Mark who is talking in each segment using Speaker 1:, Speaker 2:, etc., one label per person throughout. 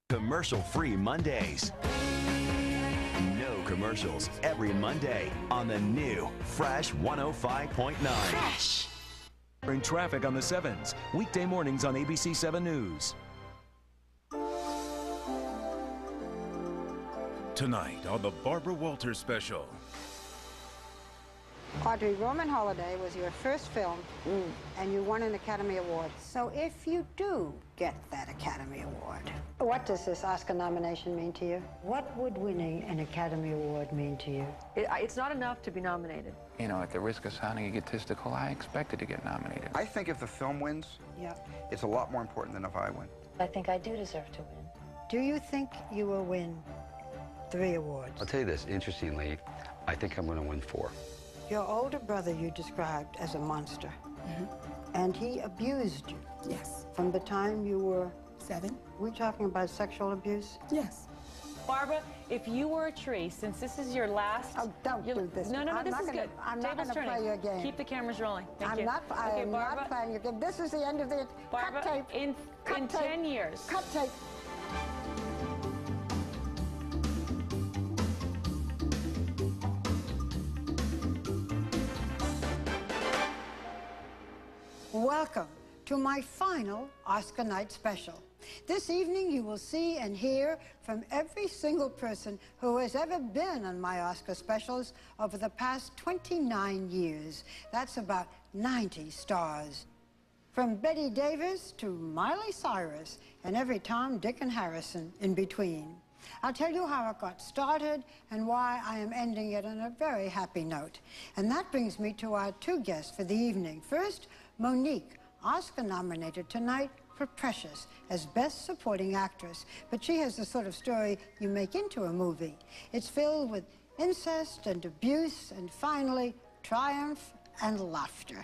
Speaker 1: Commercial-free Mondays. No commercials every Monday on the new Fresh 105.9.
Speaker 2: Fresh.
Speaker 3: In traffic on the 7s, weekday mornings on ABC 7 News.
Speaker 4: Tonight on the Barbara Walters Special.
Speaker 5: Audrey, Roman Holiday was your first film, and you won an Academy Award. So if you do get that Academy Award, what does this Oscar nomination mean to you? What would winning an Academy Award mean to you?
Speaker 6: It's not enough to be nominated.
Speaker 7: You know, at the risk of sounding egotistical, I expected to get nominated.
Speaker 8: I think if the film wins, it's a lot more important than if I win.
Speaker 9: I think I do deserve to win.
Speaker 5: Do you think you will win 3 awards?
Speaker 10: I'll tell you this, interestingly, I think I'm going to win 4.
Speaker 5: Your older brother you described as a monster, and he abused you.
Speaker 2: Yes.
Speaker 5: From the time you were
Speaker 2: 7.
Speaker 5: We talking about sexual abuse?
Speaker 2: Yes.
Speaker 9: Barbara, if you were a tree, since this is your last...
Speaker 5: Oh, don't do this.
Speaker 9: No, this is good.
Speaker 5: I'm not going to play your game.
Speaker 9: Keep the cameras rolling. Thank you.
Speaker 5: I am not playing your game. This is the end of the...
Speaker 9: Barbara,
Speaker 5: cut tape.
Speaker 9: in 10 years.
Speaker 5: Cut tape. Welcome to my final Oscar night special. This evening you will see and hear from every single person who has ever been on my Oscar specials over the past 29 years. That's about 90 stars. From Betty Davis to Miley Cyrus and every Tom, Dick, and Harrison in between. I'll tell you how it got started and why I am ending it on a very happy note. And that brings me to our 2 guests for the evening. First, Monique, Oscar nominated tonight for Precious as Best Supporting Actress. But she has the sort of story you make into a movie. It's filled with incest and abuse and finally triumph and laughter.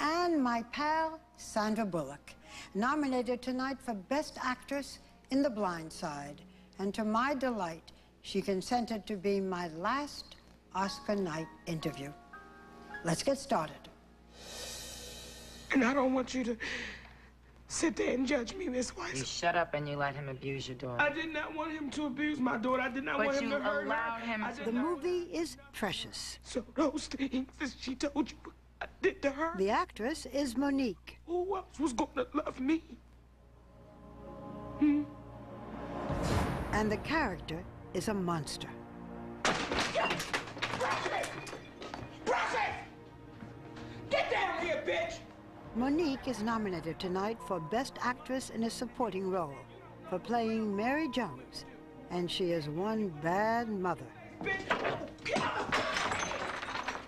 Speaker 5: And my pal, Sandra Bullock, nominated tonight for Best Actress in The Blind Side. And to my delight, she consented to be my last Oscar night interview. Let's get started.
Speaker 2: And I don't want you to sit there and judge me, Miss Weiss.
Speaker 11: You shut up and you let him abuse your daughter.
Speaker 2: I did not want him to abuse my daughter. I did not want him to hurt her.
Speaker 11: But you allowed him to.
Speaker 5: The movie is Precious.
Speaker 2: So those things that she told you I did to her.
Speaker 5: The actress is Monique.
Speaker 2: Who else was going to love me?
Speaker 5: And the character is a monster.
Speaker 2: Precious! Precious! Get down here, bitch!
Speaker 5: Monique is nominated tonight for Best Actress in a Supporting Role for playing Mary Jones, and she is one bad mother.
Speaker 2: Bitch!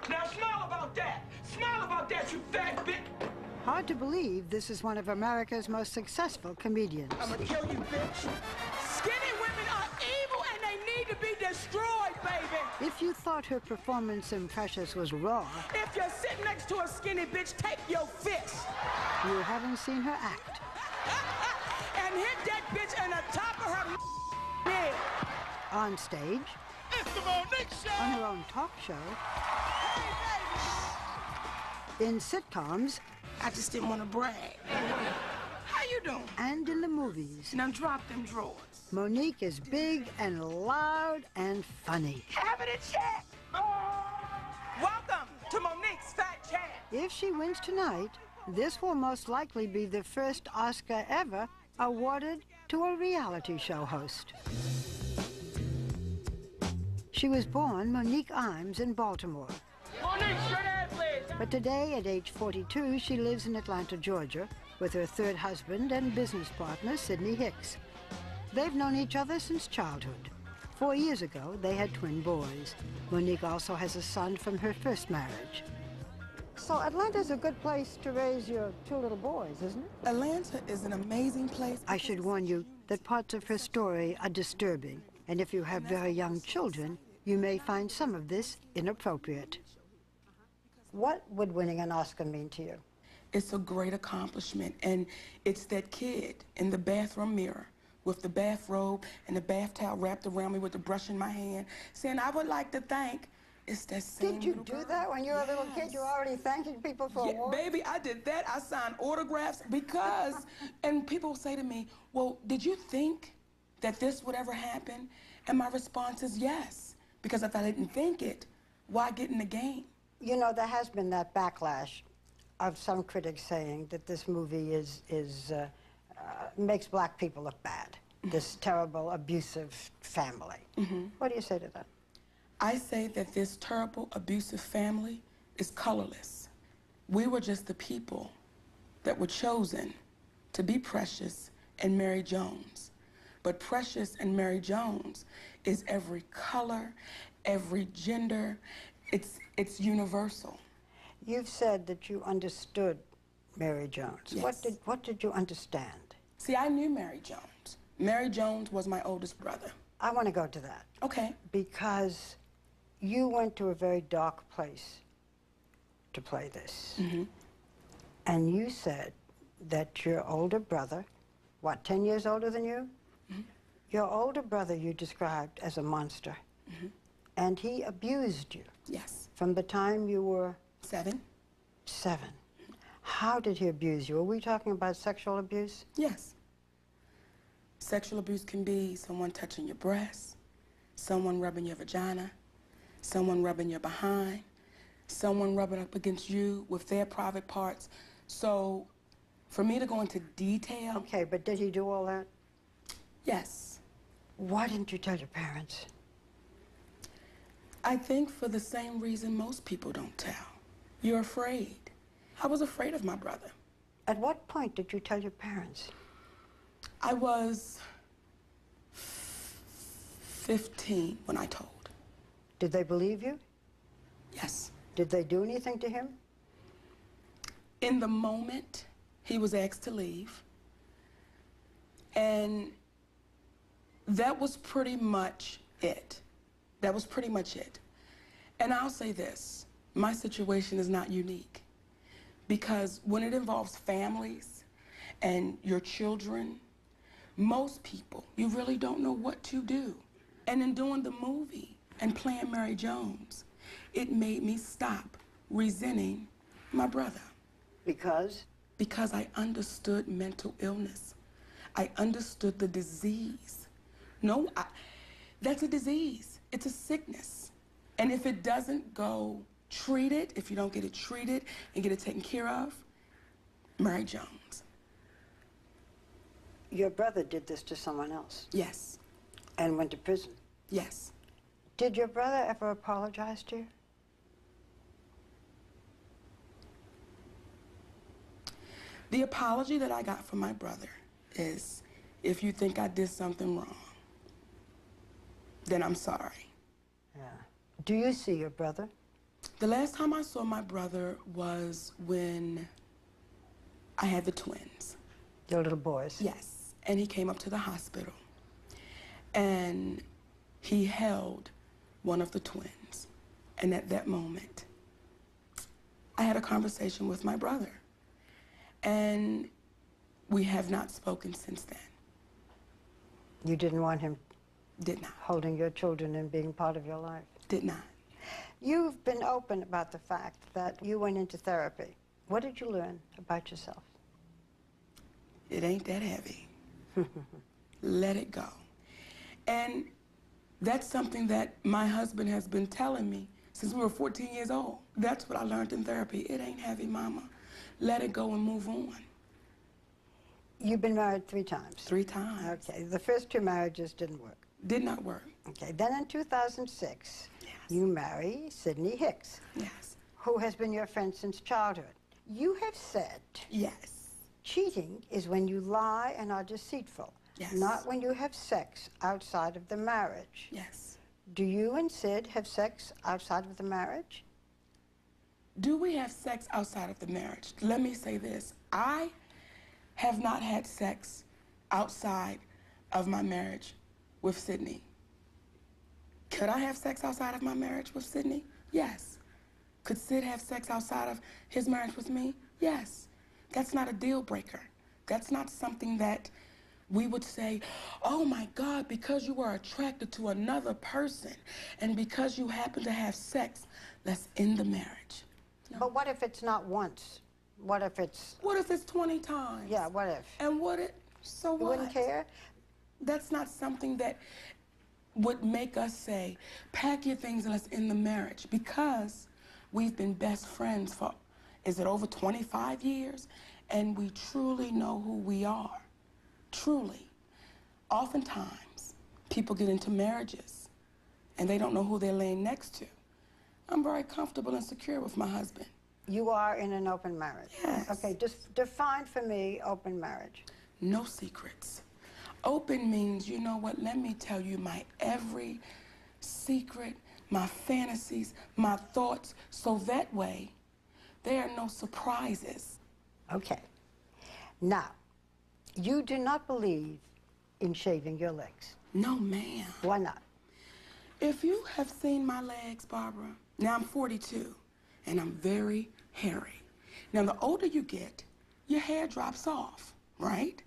Speaker 2: Now smile about that! Smile about that, you fat bitch!
Speaker 5: Hard to believe this is one of America's most successful comedians.
Speaker 2: I'm gonna kill you, bitch! Skinny women are evil and they need to be destroyed, baby!
Speaker 5: If you thought her performance in Precious was raw,
Speaker 2: If you're sitting next to a skinny bitch, take your fist!
Speaker 5: you haven't seen her act.
Speaker 2: And hit that bitch in the top of her head!
Speaker 5: On stage,
Speaker 2: It's the Monique Show!
Speaker 5: on her own talk show, in sitcoms,
Speaker 2: I just didn't want to brag. How you doing?
Speaker 5: and in the movies.
Speaker 2: Now drop them drawers.
Speaker 5: Monique is big and loud and funny.
Speaker 2: Have it in check! Welcome to Monique's Fat Chance.
Speaker 5: If she wins tonight, this will most likely be the first Oscar ever awarded to a reality show host. She was born Monique Imes in Baltimore.
Speaker 2: Monique, straight ahead, please.
Speaker 5: But today, at age 42, she lives in Atlanta, Georgia, with her 3rd husband and business partner, Sidney Hicks. They've known each other since childhood. 4 years ago, they had twin boys. Monique also has a son from her first marriage. So Atlanta's a good place to raise your 2 little boys, isn't it?
Speaker 2: Atlanta is an amazing place.
Speaker 5: I should warn you that parts of her story are disturbing, and if you have very young children, you may find some of this inappropriate. What would winning an Oscar mean to you?
Speaker 2: It's a great accomplishment, and it's that kid in the bathroom mirror with the bathrobe and the bath towel wrapped around me with the brush in my hand, saying, I would like to thank It's that same
Speaker 5: Did you
Speaker 2: little
Speaker 5: do
Speaker 2: girl.
Speaker 5: that when you were a little kid? You were already thanking people for awards?
Speaker 2: Baby, I did that. I signed autographs because, and people say to me, well, did you think that this would ever happen? And my response is yes, because if I didn't think it, why get in the game?
Speaker 5: You know, there has been that backlash of some critics saying that this movie makes black people look bad. This terrible, abusive family. What do you say to that?
Speaker 2: I say that this terrible, abusive family is colorless. We were just the people that were chosen to be Precious and Mary Jones. But Precious and Mary Jones is every color, every gender. It's universal.
Speaker 5: You've said that you understood Mary Jones.
Speaker 2: Yes.
Speaker 5: What did you understand?
Speaker 2: See, I knew Mary Jones. Mary Jones was my oldest brother.
Speaker 5: I want to go to that.
Speaker 2: Okay.
Speaker 5: Because you went to a very dark place to play this. And you said that your older brother, what, 10 years older than you? Your older brother you described as a monster. And he abused you.
Speaker 2: Yes.
Speaker 5: From the time you were?
Speaker 2: 7.
Speaker 5: 7. How did he abuse you? Are we talking about sexual abuse?
Speaker 2: Yes. Sexual abuse can be someone touching your breast, someone rubbing your vagina, someone rubbing your behind, someone rubbing up against you with their private parts. So for me to go into detail...
Speaker 5: Okay, but did he do all that?
Speaker 2: Yes.
Speaker 5: Why didn't you tell your parents?
Speaker 2: I think for the same reason most people don't tell. You're afraid. I was afraid of my brother.
Speaker 5: At what point did you tell your parents?
Speaker 2: I was 15 when I told.
Speaker 5: Did they believe you?
Speaker 2: Yes.
Speaker 5: Did they do anything to him?
Speaker 2: In the moment, he was asked to leave. And that was pretty much it. That was pretty much it. And I'll say this, my situation is not unique. Because when it involves families and your children, most people, you really don't know what to do. And in doing the movie and playing Mary Jones, it made me stop resenting my brother.
Speaker 5: Because?
Speaker 2: Because I understood mental illness. I understood the disease. No, that's a disease. It's a sickness. And if it doesn't go treated, if you don't get it treated and get it taken care of, Mary Jones.
Speaker 5: Your brother did this to someone else?
Speaker 2: Yes.
Speaker 5: And went to prison?
Speaker 2: Yes.
Speaker 5: Did your brother ever apologize to you?
Speaker 2: The apology that I got from my brother is, if you think I did something wrong, then I'm sorry.
Speaker 5: Yeah. Do you see your brother?
Speaker 2: The last time I saw my brother was when I had the twins.
Speaker 5: Your little boys?
Speaker 2: Yes. And he came up to the hospital. And he held one of the twins. And at that moment, I had a conversation with my brother. And we have not spoken since then.
Speaker 5: You didn't want him?
Speaker 2: Did not.
Speaker 5: Holding your children and being part of your life?
Speaker 2: Did not.
Speaker 5: You've been open about the fact that you went into therapy. What did you learn about yourself?
Speaker 2: It ain't that heavy. Let it go. And that's something that my husband has been telling me since we were 14 years old. That's what I learned in therapy. It ain't heavy, mama. Let it go and move on.
Speaker 5: You've been married 3 times?
Speaker 2: 3 times.
Speaker 5: Okay. The first 2 marriages didn't work?
Speaker 2: Did not work.
Speaker 5: Okay. Then in 2006, you marry Sidney Hicks.
Speaker 2: Yes.
Speaker 5: Who has been your friend since childhood. You have said...
Speaker 2: Yes.
Speaker 5: Cheating is when you lie and are deceitful.
Speaker 2: Yes.
Speaker 5: Not when you have sex outside of the marriage.
Speaker 2: Yes.
Speaker 5: Do you and Sid have sex outside of the marriage?
Speaker 2: Do we have sex outside of the marriage? Let me say this. I have not had sex outside of my marriage with Sidney. Could I have sex outside of my marriage with Sidney? Yes. Could Sid have sex outside of his marriage with me? Yes. That's not a deal breaker. That's not something that We would say, oh my God, because you are attracted to another person and because you happen to have sex, let's end the marriage. No.
Speaker 5: But what if it's not once? What if it's...
Speaker 2: What if it's 20 times?
Speaker 5: Yeah, what if?
Speaker 2: And what if, so what?
Speaker 5: You wouldn't care?
Speaker 2: That's not something that would make us say, pack your things and let's end the marriage, because we've been best friends for, is it over 25 years? And we truly know who we are, truly. Oftentimes, people get into marriages and they don't know who they're laying next to. I'm very comfortable and secure with my husband.
Speaker 5: You are in an open marriage?
Speaker 2: Yes.
Speaker 5: Okay, just define for me open marriage.
Speaker 2: No secrets. Open means, you know what, let me tell you my every secret, my fantasies, my thoughts, so that way there are no surprises.
Speaker 5: Okay. Now, you do not believe in shaving your legs?
Speaker 2: No, ma'am.
Speaker 5: Why not?
Speaker 2: If you have seen my legs, Barbara, now I'm 42, and I'm very hairy. Now, the older you get, your hair drops off, right?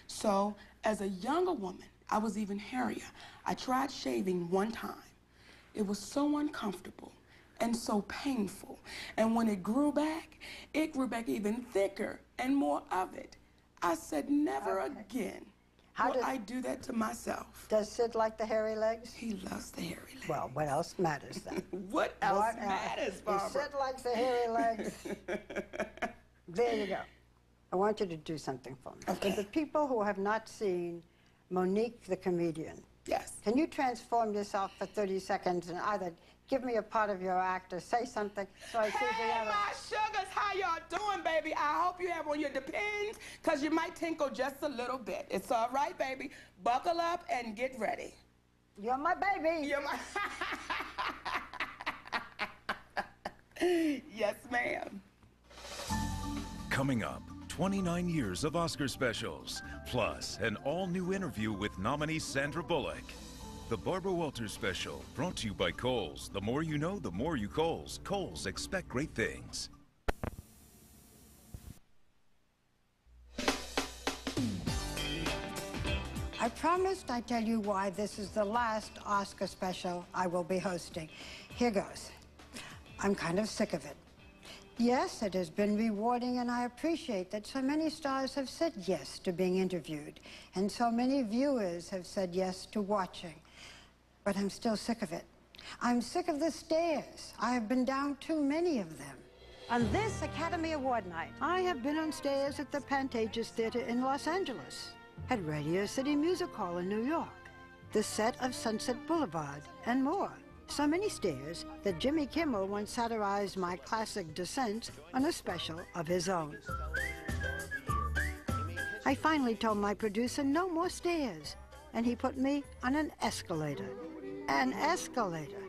Speaker 2: So, as a younger woman, I was even hairier. I tried shaving one time. It was so uncomfortable and so painful. And when it grew back even thicker and more of it. I said, never again will I do that to myself.
Speaker 5: Does Sid like the hairy legs?
Speaker 2: He loves the hairy legs.
Speaker 5: Well, what else matters then?
Speaker 2: What else matters, Barbara?
Speaker 5: If Sid likes the hairy legs, there you go. I want you to do something for me.
Speaker 2: Okay.
Speaker 5: For the people who have not seen Monique the comedian,
Speaker 2: yes,
Speaker 5: can you transform yourself for 30 seconds and either give me a part of your act or say something so I see the other?
Speaker 2: My sugars, how y'all doing, baby? I hope you have on your Depends, because you might tinkle just a little bit. It's all right, baby. Buckle up and get ready.
Speaker 5: You're my baby.
Speaker 2: You're my... Yes, ma'am.
Speaker 4: Coming up, 29 years of Oscar specials, plus an all-new interview with nominee Sandra Bullock. The Barbara Walters Special, brought to you by Kohl's. The more you know, the more you Kohl's. Kohl's, expect great things.
Speaker 5: I promised I'd tell you why this is the last Oscar special I will be hosting. Here goes. I'm kind of sick of it. Yes, it has been rewarding, and I appreciate that so many stars have said yes to being interviewed, and so many viewers have said yes to watching. But I'm still sick of it. I'm sick of the stares. I have been down too many of them. On this Academy Award night, I have been on stairs at the Pantages Theater in Los Angeles, at Radio City Music Hall in New York, the set of Sunset Boulevard, and more. So many stairs that Jimmy Kimmel once satirized my classic descents on a special of his own. I finally told my producer no more stairs, and he put me on an escalator. An escalator.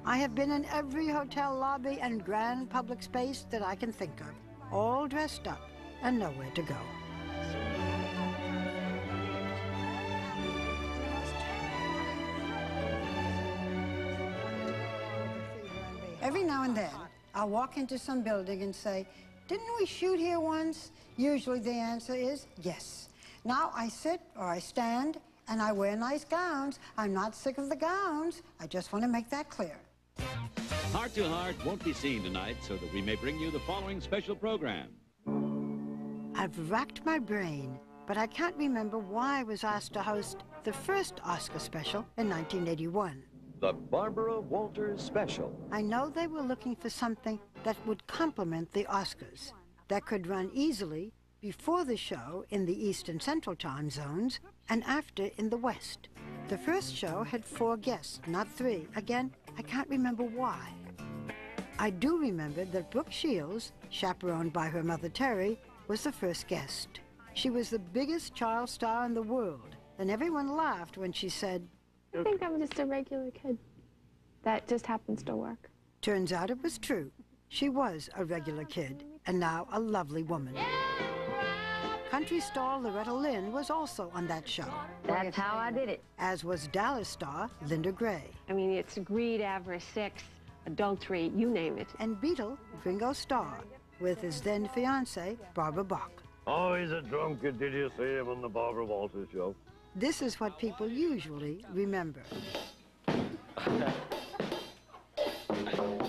Speaker 5: I have been in every hotel lobby and grand public space that I can think of, all dressed up and nowhere to go. Every now and then, I'll walk into some building and say, didn't we shoot here once? Usually the answer is yes. Now I sit or I stand and I wear nice gowns. I'm not sick of the gowns. I just want to make that clear.
Speaker 12: Heart to Heart won't be seen tonight, so that we may bring you the following special program.
Speaker 5: I've racked my brain, but I can't remember why I was asked to host the first Oscar special in 1981.
Speaker 13: The Barbara Walters Special.
Speaker 5: I know they were looking for something that would complement the Oscars, that could run easily before the show in the East and Central time zones and after in the West. The first show had 4 guests, not 3. Again, I can't remember why. I do remember that Brooke Shields, chaperoned by her mother Terry, was the first guest. She was the biggest child star in the world, and everyone laughed when she said,
Speaker 14: I think I'm just a regular kid that just happens to work.
Speaker 5: Turns out it was true. She was a regular kid, and now a lovely woman. Country star Loretta Lynn was also on that show.
Speaker 6: That's how I did it.
Speaker 5: As was Dallas star Linda Gray.
Speaker 9: I mean, it's greed, avarice, sex, adultery, you name it.
Speaker 5: And Beatle Ringo Starr with his then fiancée, Barbara Bach.
Speaker 15: Oh, he's a drunkard. Did you see him on the Barbara Walters show?
Speaker 5: This is what people usually remember.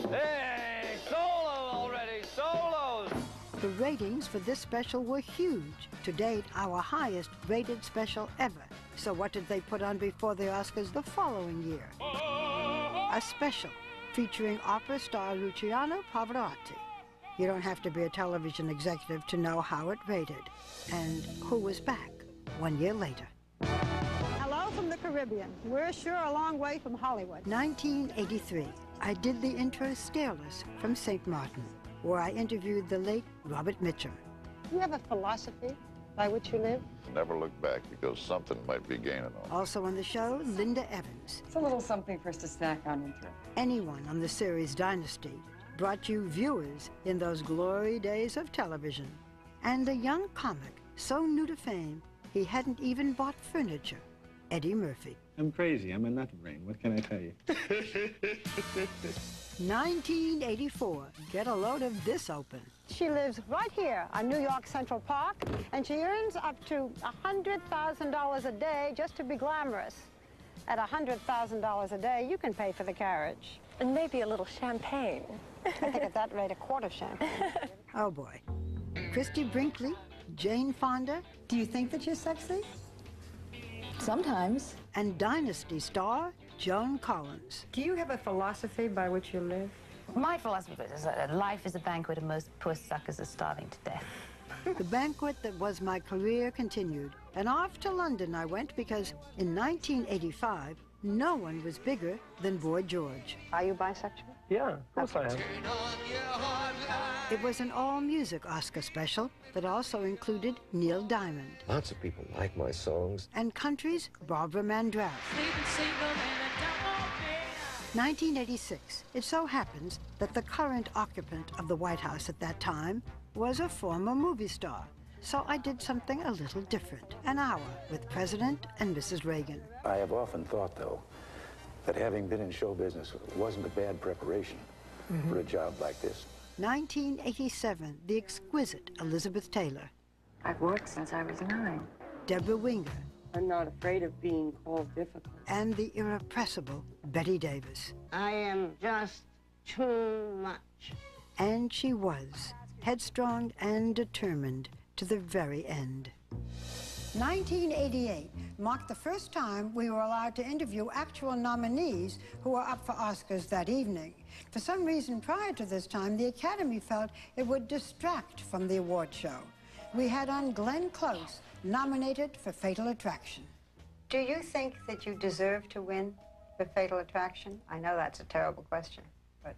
Speaker 16: Hey, solo already, solos!
Speaker 5: The ratings for this special were huge. To date, our highest rated special ever. So what did they put on before the Oscars the following year? A special featuring opera star Luciano Pavarotti. You don't have to be a television executive to know how it rated. And who was back 1 year later.
Speaker 17: Hello from the Caribbean. We're sure a long way from Hollywood.
Speaker 5: 1983, I did the intro Stairless from St. Martin, where I interviewed the late Robert Mitchum.
Speaker 17: You have a philosophy by which you live?
Speaker 18: Never look back because something might be gaining on.
Speaker 5: Also on the show, Linda Evans.
Speaker 6: It's a little something for us to snack on and through.
Speaker 5: Anyone on the series Dynasty brought you viewers in those glory days of television. And a young comic so new to fame, he hadn't even bought furniture, Eddie Murphy.
Speaker 19: I'm crazy. I'm a nut brain. What can I tell you?
Speaker 5: 1984. Get a load of this open.
Speaker 17: She lives right here on New York Central Park, and she earns up to $100,000 a day just to be glamorous. At $100,000 a day, you can pay for the carriage.
Speaker 9: And maybe a little champagne.
Speaker 17: I think at that rate, a quart of champagne.
Speaker 5: Oh, boy. Christy Brinkley, Jane Fonda.
Speaker 17: Do you think that you're sexy?
Speaker 20: Sometimes.
Speaker 5: And Dynasty star Joan Collins.
Speaker 6: Do you have a philosophy by which you live?
Speaker 11: My philosophy is that life is a banquet and most poor suckers are starving to death.
Speaker 5: The banquet that was my career continued, and off to London I went because in 1985, no one was bigger than Boy George.
Speaker 17: Are you bisexual?
Speaker 19: Yeah, of course I am.
Speaker 5: It was an all-music Oscar special that also included Neil Diamond.
Speaker 13: Lots of people like my songs.
Speaker 5: And country's Barbara Mandrell. 1986. It so happens that the current occupant of the White House at that time was a former movie star. So I did something a little different. An hour with President and Mrs. Reagan.
Speaker 21: I have often thought, though, that having been in show business wasn't a bad preparation for a job like this.
Speaker 5: 1987, the exquisite Elizabeth Taylor.
Speaker 6: I've worked since I was 9.
Speaker 5: Deborah Winger.
Speaker 6: I'm not afraid of being called difficult.
Speaker 5: And the irrepressible Betty Davis.
Speaker 17: I am just too much.
Speaker 5: And she was, headstrong and determined to the very end. 1988 marked the first time we were allowed to interview actual nominees who were up for Oscars that evening. For some reason prior to this time, the Academy felt it would distract from the award show. We had on Glenn Close, nominated for Fatal Attraction.
Speaker 17: Do you think that you deserve to win for Fatal Attraction? I know that's a terrible question, but...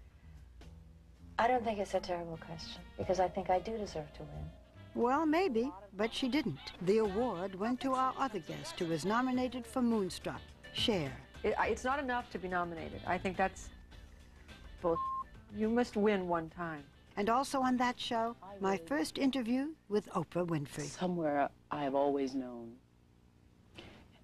Speaker 11: I don't think it's a terrible question, because I think I do deserve to win.
Speaker 5: Well, maybe, but she didn't. The award went to our other guest who was nominated for Moonstruck, Cher.
Speaker 6: It's not enough to be nominated. I think that's bull. You must win one time.
Speaker 5: And also on that show, my first interview with Oprah Winfrey.
Speaker 22: Somewhere I've always known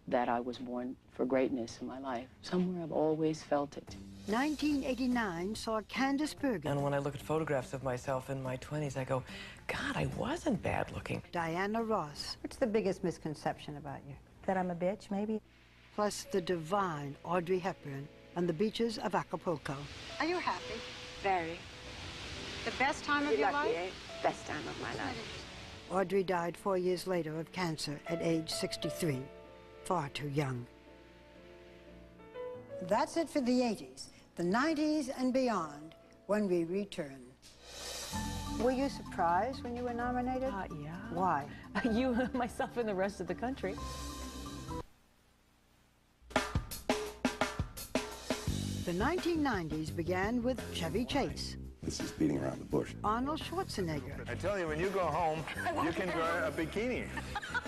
Speaker 22: that I was born for greatness in my life. Somewhere I've always felt it.
Speaker 5: 1989 saw Candice Bergen.
Speaker 23: And when I look at photographs of myself in my 20s, I go, God, I wasn't bad looking.
Speaker 5: Diana Ross.
Speaker 17: What's the biggest misconception about you? That I'm a bitch, maybe?
Speaker 5: Plus the divine Audrey Hepburn on the beaches of Acapulco.
Speaker 17: Are you happy?
Speaker 6: Very.
Speaker 17: The best time of your life?
Speaker 6: Best time of my life.
Speaker 5: Audrey died 4 years later of cancer at age 63. Far too young. That's it for the 80s, the 90s and beyond, when we return. Were you surprised when you were nominated?
Speaker 6: Yeah.
Speaker 5: Why?
Speaker 9: You, myself, and the rest of the country.
Speaker 5: The 1990s began with Chevy Chase.
Speaker 24: This is beating around the bush.
Speaker 5: Arnold Schwarzenegger.
Speaker 25: I tell you, when you go home, you can wear a bikini.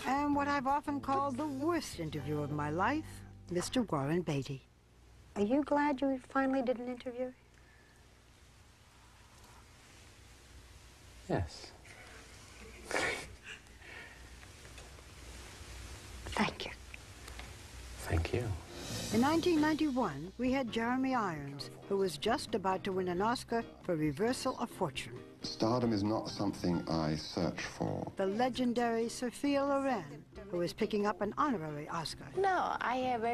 Speaker 5: And what I've often called the worst interview of my life, Mr. Warren Beatty.
Speaker 17: Are you glad you finally did an interview?
Speaker 7: Yes.
Speaker 17: Thank you.
Speaker 7: Thank you.
Speaker 5: In 1991, we had Jeremy Irons, who was just about to win an Oscar for Reversal of Fortune.
Speaker 1: Stardom is not something I search for.
Speaker 5: The legendary Sophia Loren, who is picking up an honorary Oscar.
Speaker 3: No, I have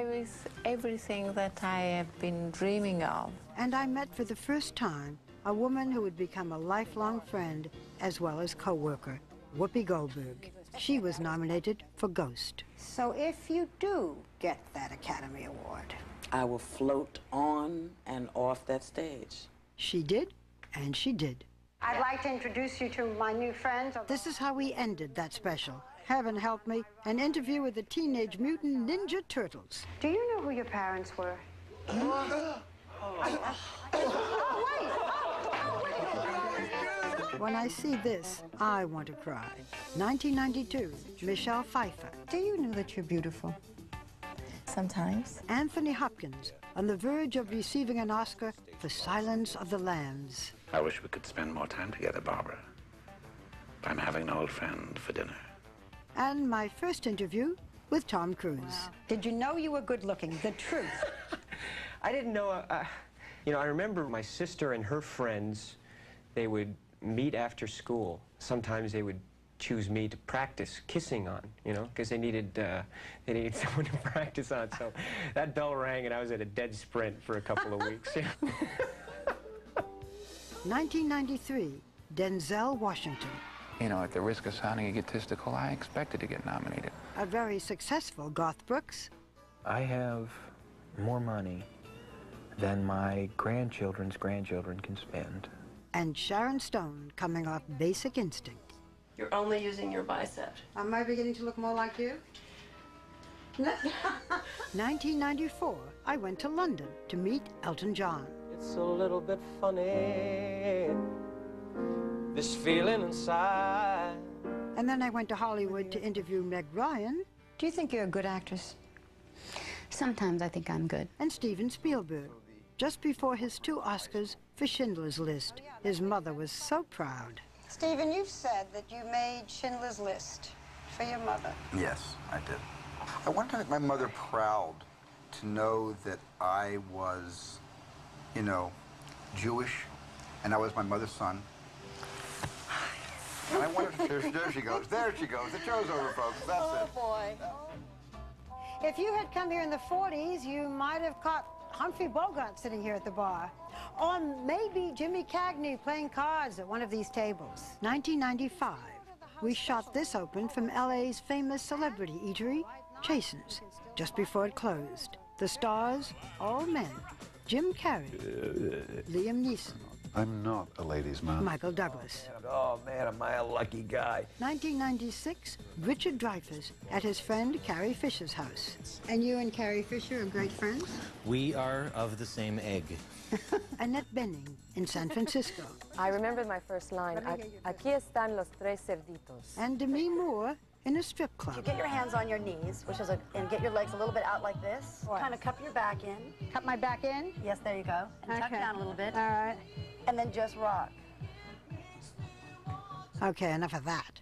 Speaker 3: everything that I have been dreaming of.
Speaker 5: And I met for the first time a woman who would become a lifelong friend as well as co-worker, Whoopi Goldberg. She was nominated for Ghost.
Speaker 17: So if you do get that Academy Award,
Speaker 8: I will float on and off that stage.
Speaker 5: She did, and she did.
Speaker 17: I'd like to introduce you to my new friends.
Speaker 5: This is how we ended that special. Heaven help me, an interview with the Teenage Mutant Ninja Turtles.
Speaker 17: Do you know who your parents were?
Speaker 5: When I see this, I want to cry. 1992, Michelle Pfeiffer.
Speaker 17: Do you know that you're beautiful?
Speaker 3: Sometimes.
Speaker 5: Anthony Hopkins, on the verge of receiving an Oscar for Silence of the Lambs.
Speaker 7: I wish we could spend more time together, Barbara. I'm having an old friend for dinner.
Speaker 5: And my first interview with Tom Cruise.
Speaker 17: Wow. Did you know you were good looking? The truth.
Speaker 20: I didn't know, you know, I remember my sister and her friends, they would meet after school. Sometimes they would choose me to practice kissing on, you know, because they needed someone to practice on. So that bell rang and I was at a dead sprint for a couple of weeks.
Speaker 5: 1993, Denzel Washington.
Speaker 7: You know, at the risk of sounding egotistical, I expected to get nominated.
Speaker 5: A very successful Garth Brooks.
Speaker 24: I have more money than my grandchildren's grandchildren can spend.
Speaker 5: And Sharon Stone coming off Basic Instinct.
Speaker 26: You're only using your bicep.
Speaker 17: Am I beginning to look more like you?
Speaker 5: 1994, I went to London to meet Elton John.
Speaker 16: It's a little bit funny, this feeling inside.
Speaker 5: And then I went to Hollywood to interview Meg Ryan.
Speaker 17: Do you think you're a good actress?
Speaker 27: Sometimes I think I'm good.
Speaker 5: And Steven Spielberg. Just before his 2 Oscars for Schindler's List. His mother was so proud.
Speaker 17: Stephen, you've said that you made Schindler's List for your mother.
Speaker 21: Yes, I did. I wanted to make my mother proud to know that I was, you know, Jewish, and I was my mother's son. And I wanted to, there she goes, there she goes. The show's over, folks, that's it.
Speaker 17: Oh, boy. If you had come here in the 40s, you might have caught Humphrey Bogart sitting here at the bar. Or maybe Jimmy Cagney playing cards at one of these tables. 1995, we shot this open from LA's famous celebrity eatery, Chasen's, just before it closed. The stars, all men. Jim Carrey, Liam Neeson.
Speaker 21: I'm not a ladies' man.
Speaker 5: Michael Douglas.
Speaker 16: Oh man, am I a lucky guy.
Speaker 5: 1996, Richard Dreyfuss at his friend Carrie Fisher's house.
Speaker 17: And you and Carrie Fisher are great friends?
Speaker 28: We are of the same egg.
Speaker 5: Annette Bening in San Francisco.
Speaker 6: I remember my first line, aquí están los tres cerditos.
Speaker 5: And Demi Moore in a strip club.
Speaker 29: You get your hands on your knees, and get your legs a little bit out like this. Kind of cup your back in.
Speaker 17: Cup my back in?
Speaker 29: Yes, there you go. And tuck down a little bit.
Speaker 17: All right.
Speaker 29: And then just rock.
Speaker 5: Okay, enough of that.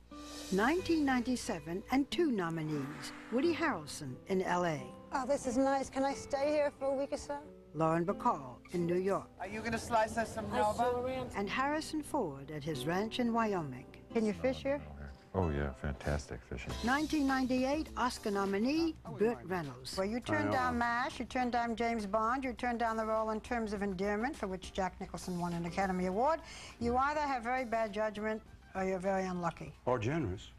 Speaker 5: 1997 and 2 nominees. Woody Harrelson in LA.
Speaker 17: Oh, this is nice. Can I stay here for a week or so?
Speaker 5: Lauren Bacall in New York.
Speaker 16: Are you gonna slice us some Nova?
Speaker 5: And Harrison Ford at his ranch in Wyoming.
Speaker 17: Can you fish here?
Speaker 18: Oh, yeah, fantastic fishing.
Speaker 5: 1998 Oscar nominee, Burt Reynolds.
Speaker 17: Well, you turned down MASH, you turned down James Bond, you turned down the role in Terms of Endearment, for which Jack Nicholson won an Academy Award. You either have very bad judgment or you're very unlucky.
Speaker 21: Or generous.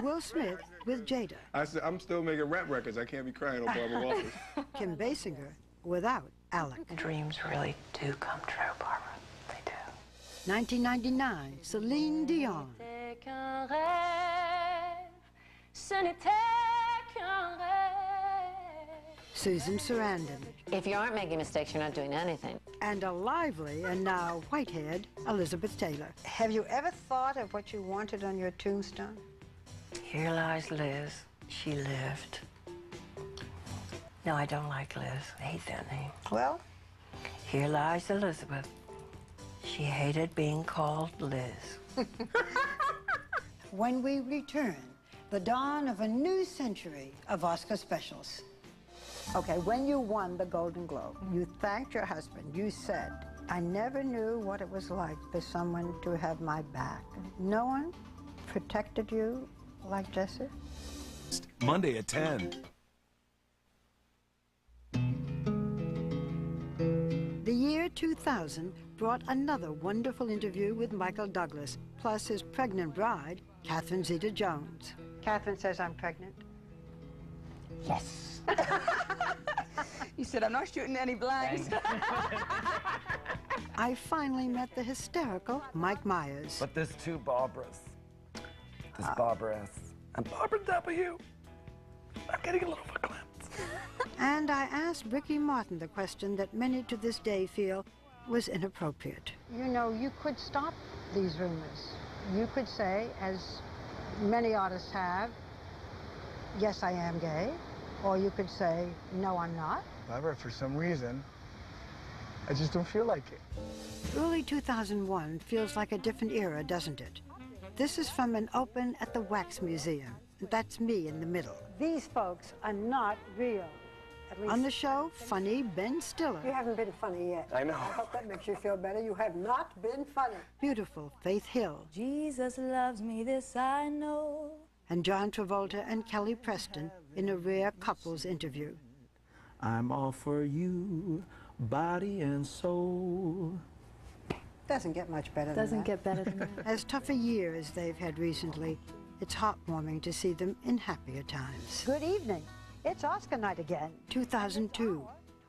Speaker 5: Will Smith with Jada.
Speaker 19: I'm still making rap records. I can't be crying on Barbara Walters.
Speaker 5: Kim Basinger without Alec.
Speaker 22: Dreams really do come true, Barbara. They do.
Speaker 5: 1999, Celine Dion. Susan Sarandon.
Speaker 11: If you aren't making mistakes, you're not doing anything.
Speaker 5: And a lively and now white-haired Elizabeth Taylor.
Speaker 17: Have you ever thought of what you wanted on your tombstone?
Speaker 22: Here lies Liz. She lived. No, I don't like Liz. I hate that name.
Speaker 17: Well?
Speaker 22: Here lies Elizabeth. She hated being called Liz.
Speaker 5: When we return, the dawn of a new century of Oscar specials. Okay, when you won the Golden Globe, you thanked your husband. You said, "I never knew what it was like for someone to have my back." No one protected you like Jesse?
Speaker 2: Monday at 10.
Speaker 5: The year 2000 brought another wonderful interview with Michael Douglas, plus his pregnant bride, Catherine Zeta-Jones. Catherine says I'm pregnant.
Speaker 4: Yes. You said I'm not shooting any blanks.
Speaker 5: I finally met the hysterical Mike Myers.
Speaker 16: But there's two Barbaras. There's Barbara S. and Barbara W. I'm getting a little verklempt.
Speaker 5: And I asked Ricky Martin the question that many to this day feel was inappropriate. You know, you could stop these rumors. You could say, as many artists have, yes, I am gay. Or you could say, no, I'm not.
Speaker 9: However, for some reason, I just don't feel like it.
Speaker 5: Early 2001 feels like a different era, doesn't it? This is from an open at the Wax Museum. That's me in the middle. These folks are not real. At least on the show, funny Ben Stiller.
Speaker 17: You haven't been funny yet.
Speaker 9: I know.
Speaker 17: I hope that makes you feel better. You have not been funny.
Speaker 5: Beautiful Faith Hill.
Speaker 10: Jesus loves me, this I know.
Speaker 5: And John Travolta and Kelly Preston in a rare couples interview.
Speaker 12: I'm all for you, body and soul.
Speaker 5: Doesn't get much better than that.
Speaker 10: Doesn't get better than that.
Speaker 5: As tough a year as they've had recently, it's heartwarming to see them in happier times. Good evening. It's Oscar night again. 2002.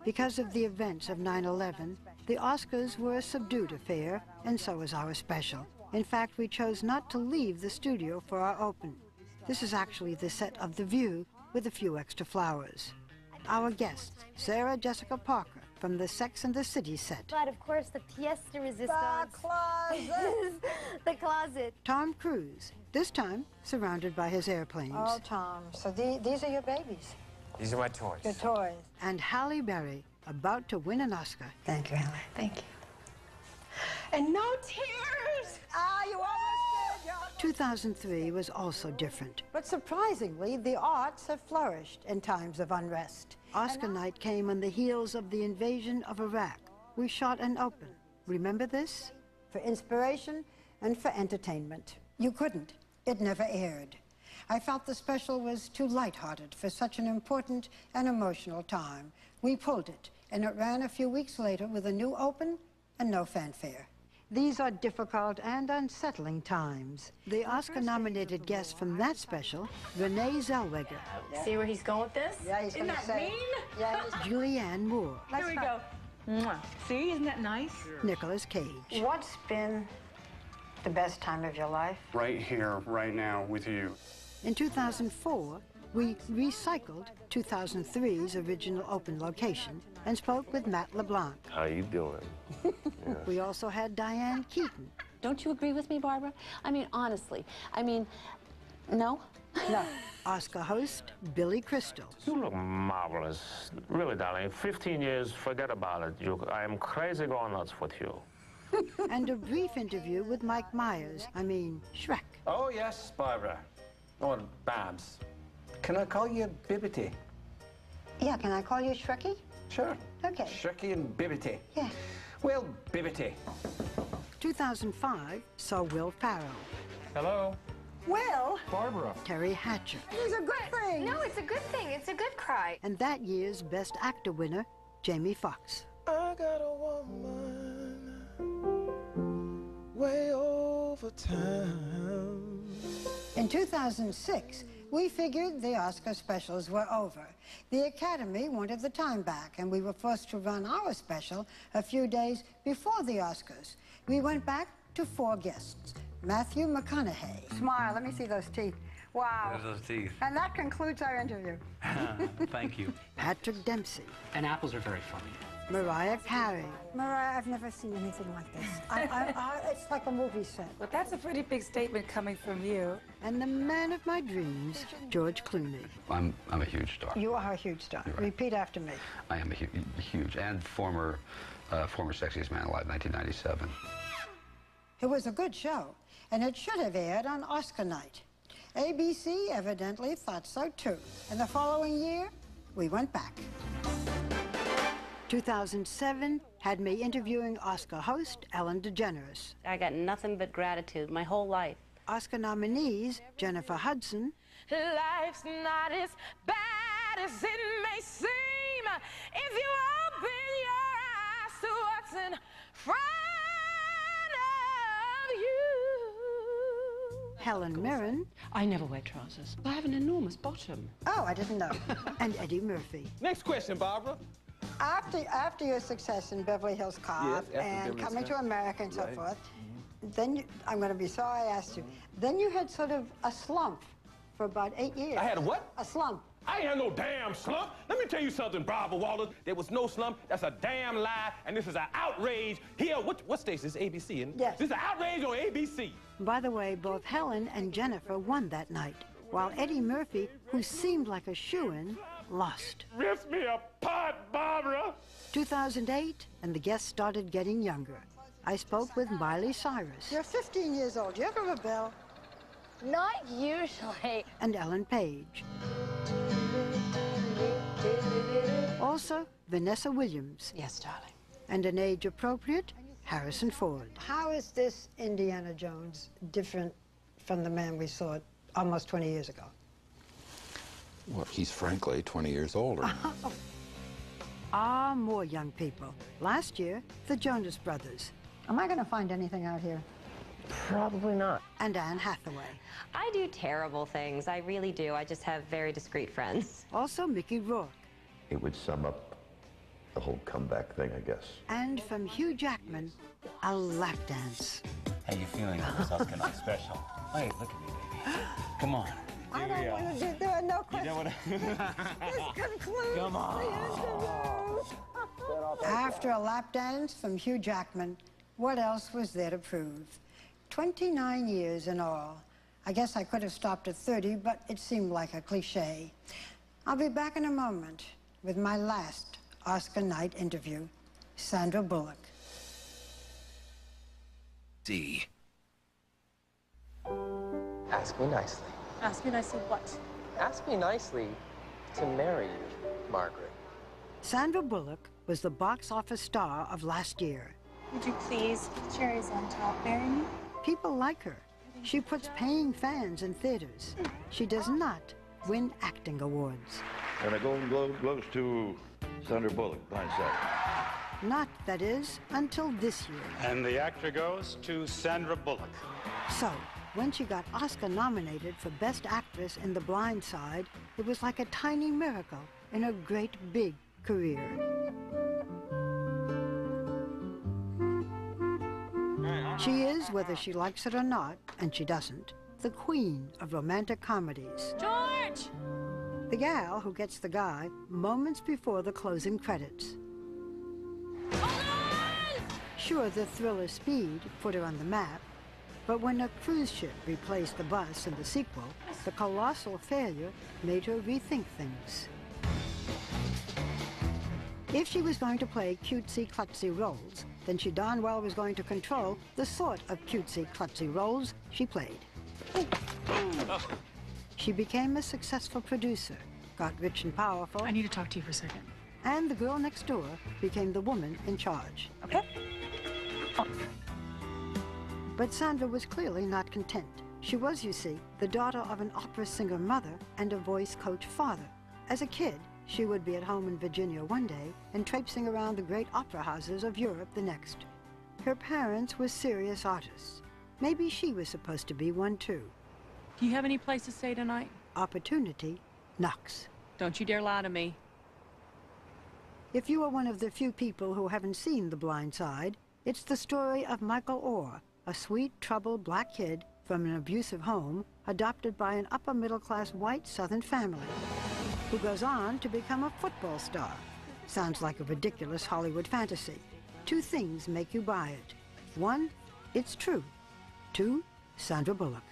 Speaker 5: Because of the events of 9/11, the Oscars were a subdued affair, and so was our special. In fact, we chose not to leave the studio for our open. This is actually the set of The View with a few extra flowers. Our guests, Sarah Jessica Parker from the Sex and the City set.
Speaker 13: But of course, the pièce de résistance.
Speaker 17: The closet.
Speaker 13: The closet.
Speaker 5: Tom Cruise, this time surrounded by his airplanes.
Speaker 17: Oh, Tom, so these are your babies.
Speaker 20: These are my toys.
Speaker 17: Your toys.
Speaker 5: And Halle Berry, about to win an Oscar.
Speaker 17: Thank you, Halle.
Speaker 10: Thank you. And no tears!
Speaker 17: Ah, you almost did, John.
Speaker 5: 2003 was also different.
Speaker 17: But surprisingly, the arts have flourished in times of unrest.
Speaker 5: Oscar night came on the heels of the invasion of Iraq. We shot an open. Remember this?
Speaker 17: For inspiration and for entertainment.
Speaker 5: You couldn't.
Speaker 17: It never aired. I felt the special was too lighthearted for such an important and emotional time. We pulled it, and it ran a few weeks later with a new open and no fanfare.
Speaker 5: These are difficult and unsettling times. The Oscar-nominated guest from that special, Renee Zellweger.
Speaker 10: See where he's going with this?
Speaker 17: Yeah, he's going to say.
Speaker 10: Mean?
Speaker 17: Yeah,
Speaker 5: Julianne Moore.
Speaker 10: Here we go. Mwah. See, isn't that nice?
Speaker 5: Nicolas Cage.
Speaker 17: What's been the best time of your life?
Speaker 14: Right here, right now, with you.
Speaker 5: In 2004, we recycled 2003's original open location and spoke with Matt LeBlanc.
Speaker 15: How you doing?
Speaker 5: Yeah. We also had Diane Keaton.
Speaker 23: Don't you agree with me, Barbara? I mean, honestly. I mean, no?
Speaker 5: No. Oscar host Billy Crystal.
Speaker 15: You look marvelous. Really, darling. 15 years, forget about it. I am crazy going nuts with you.
Speaker 5: And a brief interview with Mike Myers. I mean, Shrek.
Speaker 16: Oh, yes, Barbara. Or Babs. Can I call you Bibbity?
Speaker 17: Yeah, can I call you Shrekky?
Speaker 16: Sure.
Speaker 17: Okay.
Speaker 16: Shrekky and Bibbity.
Speaker 17: Yeah.
Speaker 16: Well, Bibbity.
Speaker 5: 2005 saw Will Ferrell.
Speaker 16: Hello.
Speaker 17: Will?
Speaker 16: Barbara.
Speaker 5: Terry Hatcher.
Speaker 17: It's a good thing.
Speaker 13: No, it's a good thing. It's a good cry.
Speaker 5: And that year's Best Actor winner, Jamie Foxx.
Speaker 9: I got a woman way over time.
Speaker 17: In 2006, we figured the Oscar specials were over. The Academy wanted the time back, and we were forced to run our special a few days before the Oscars. We went back to 4 guests. Matthew McConaughey.
Speaker 5: Smile, let me see those teeth. Wow.
Speaker 30: There's those teeth.
Speaker 5: And that concludes our interview.
Speaker 30: Thank you.
Speaker 5: Patrick Dempsey.
Speaker 30: And apples are very funny.
Speaker 5: Mariah Carey.
Speaker 17: Mariah, I've never seen anything like this. It's like a movie set.
Speaker 10: Well, that's a pretty big statement coming from you.
Speaker 5: And the man of my dreams, George Clooney.
Speaker 31: I'm a huge star.
Speaker 17: You are a huge star.
Speaker 31: Right.
Speaker 17: Repeat after me.
Speaker 31: I am a huge, and former sexiest man alive, 1997.
Speaker 17: It was a good show, and it should have aired on Oscar night. ABC evidently thought so too. And the following year,
Speaker 5: we went back. 2007 had me interviewing Oscar host Ellen DeGeneres.
Speaker 23: I got nothing but gratitude my whole life.
Speaker 5: Oscar nominees Jennifer Hudson.
Speaker 10: Life's not as bad as it may seem if you open your eyes to what's in front of you.
Speaker 5: Helen Mirren.
Speaker 22: I never wear trousers. I have an enormous bottom.
Speaker 5: Oh, I didn't know. And Eddie Murphy.
Speaker 1: Next question, Barbara.
Speaker 5: After your success in Beverly Hills Cop and Coming to America and so forth, then you, I'm going to be sorry I asked you, then you had sort of a slump for about 8 years.
Speaker 1: I had a what?
Speaker 5: A slump.
Speaker 1: I ain't had no damn slump. Let me tell you something, Barbara Walters. There was no slump. That's a damn lie, and this is an outrage. Here, what station is ABC? And
Speaker 5: yes.
Speaker 1: This is an outrage on ABC.
Speaker 5: By the way, both Helen and Jennifer won that night, while Eddie Murphy, who seemed like a shoo-in, lost.
Speaker 1: Rip me apart, Barbara.
Speaker 5: 2008, and the guests started getting younger. I spoke with Miley Cyrus. You're 15 years old. Do you ever rebel?
Speaker 13: Not usually.
Speaker 5: And Ellen Page. Also, Vanessa Williams.
Speaker 23: Yes, darling.
Speaker 5: And an age-appropriate Harrison Ford. How is this Indiana Jones different from the man we saw almost 20 years ago?
Speaker 18: Well, he's frankly 20 years older.
Speaker 5: More young people. Last year, the Jonas Brothers. Am I going to find anything out here?
Speaker 22: Probably not.
Speaker 5: And Anne Hathaway.
Speaker 3: I do terrible things. I really do. I just have very discreet friends.
Speaker 5: Also Mickey Rourke.
Speaker 6: It would sum up the whole comeback thing, I guess.
Speaker 5: And from Hugh Jackman, a lap dance.
Speaker 7: How you feeling on this Oscar night special? Hey, look at me, baby. Come on.
Speaker 5: I don't want to do. There are no questions.
Speaker 7: You know what?
Speaker 5: This concludes
Speaker 7: Come on.
Speaker 5: the interview. After a lap dance from Hugh Jackman, what else was there to prove? 29 years in all. I guess I could have stopped at 30, but it seemed like a cliche. I'll be back in a moment with my last Oscar night interview, Sandra Bullock.
Speaker 2: D.
Speaker 20: Ask me nicely.
Speaker 10: Ask me nicely what?
Speaker 20: Ask me nicely to marry you, Margaret.
Speaker 5: Sandra Bullock was the box office star of last year.
Speaker 10: Would you please, cherries on top, marry me?
Speaker 5: People like her. She puts paying fans in theaters. She does not win acting awards.
Speaker 6: And a Golden Globe goes to Sandra Bullock, Blindside.
Speaker 5: Not, that is, until this year.
Speaker 14: And the actor goes to Sandra Bullock.
Speaker 5: So, when she got Oscar nominated for Best Actress in The Blind Side, it was like a tiny miracle in her great big career. She is, whether she likes it or not, and she doesn't, the queen of romantic comedies.
Speaker 10: George!
Speaker 5: The gal who gets the guy moments before the closing credits. Sure, the thriller Speed put her on the map, but when a cruise ship replaced the bus in the sequel, the colossal failure made her rethink things. If she was going to play cutesy-klutzy roles, then she darn well was going to control the sort of cutesy-klutzy roles she played. She became a successful producer, got rich and powerful.
Speaker 10: I need to talk to you for a second.
Speaker 5: And the girl next door became the woman in charge.
Speaker 10: Okay.
Speaker 5: But Sandra was clearly not content. She was, you see, the daughter of an opera singer mother and a voice coach father. As a kid, she would be at home in Virginia one day and traipsing around the great opera houses of Europe the next. Her parents were serious artists. Maybe she was supposed to be one too.
Speaker 10: Do you have any place to stay tonight?
Speaker 5: Opportunity knocks.
Speaker 10: Don't you dare lie to me.
Speaker 5: If you are one of the few people who haven't seen The Blind Side, it's the story of Michael Orr, a sweet, troubled black kid from an abusive home, adopted by an upper-middle-class white Southern family, who goes on to become a football star. Sounds like a ridiculous Hollywood fantasy. Two things make you buy it. One, it's true. Two, Sandra Bullock.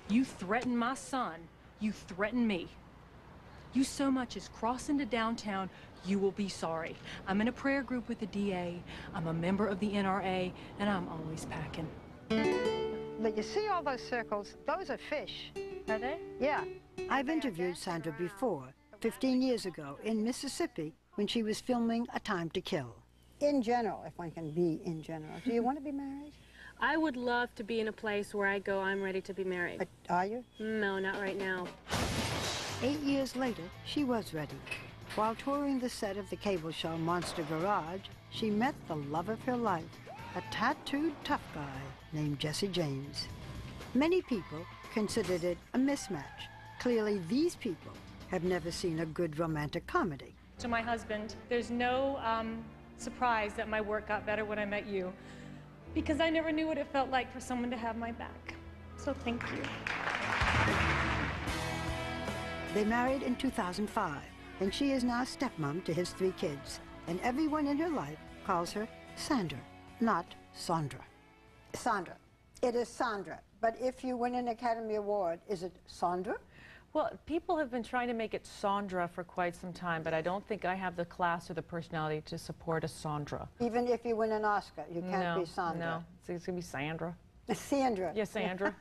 Speaker 10: You threaten my son. You threaten me. You so much as cross into downtown, you will be sorry. I'm in a prayer group with the DA. I'm a member of the NRA, and I'm always packing.
Speaker 17: But you see all those circles? Those are fish.
Speaker 10: Are they?
Speaker 17: Yeah.
Speaker 5: I've interviewed Sandra before, 15 years ago in Mississippi when she was filming A Time to Kill. In general, if one can be in general, do you want to be married?
Speaker 4: I would love to be in a place where I go, I'm ready to be married.
Speaker 5: Are you?
Speaker 4: No, not right now.
Speaker 5: 8 years later, she was ready. While touring the set of the cable show Monster Garage, she met the love of her life, a tattooed tough guy named Jesse James. Many people considered it a mismatch. Clearly, these people have never seen a good romantic comedy.
Speaker 10: To my husband, there's no surprise that my work got better when I met you, because I never knew what it felt like for someone to have my back. So thank you.
Speaker 5: They married in 2005, and she is now stepmom to his 3 kids. And everyone in her life calls her Sandra, not Sandra. Sandra. It is Sandra. But if you win an Academy Award, is it Sandra?
Speaker 8: Well, people have been trying to make it Sandra for quite some time, but I don't think I have the class or the personality to support a Sandra.
Speaker 5: Even if you win an Oscar, you can't be Sandra.
Speaker 8: No, it's going to be Sandra.
Speaker 5: Sandra.
Speaker 8: Yes, Sandra.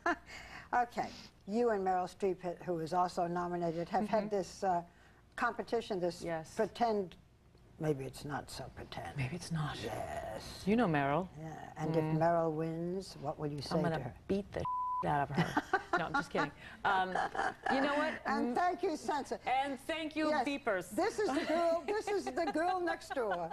Speaker 5: Okay. You and Meryl Streep, who is also nominated, have had this competition, this pretend. Maybe it's not so pretend.
Speaker 8: Maybe it's not.
Speaker 5: Yes.
Speaker 8: You know Meryl.
Speaker 5: Yeah. And if Meryl wins, what will you say
Speaker 8: I'm
Speaker 5: to
Speaker 8: gonna
Speaker 5: her?
Speaker 8: beat the out of her. No, I'm just kidding. You know what?
Speaker 5: And thank you, Censor.
Speaker 8: And thank you,
Speaker 5: yes,
Speaker 8: beepers.
Speaker 5: This is the girl. This is the girl next door.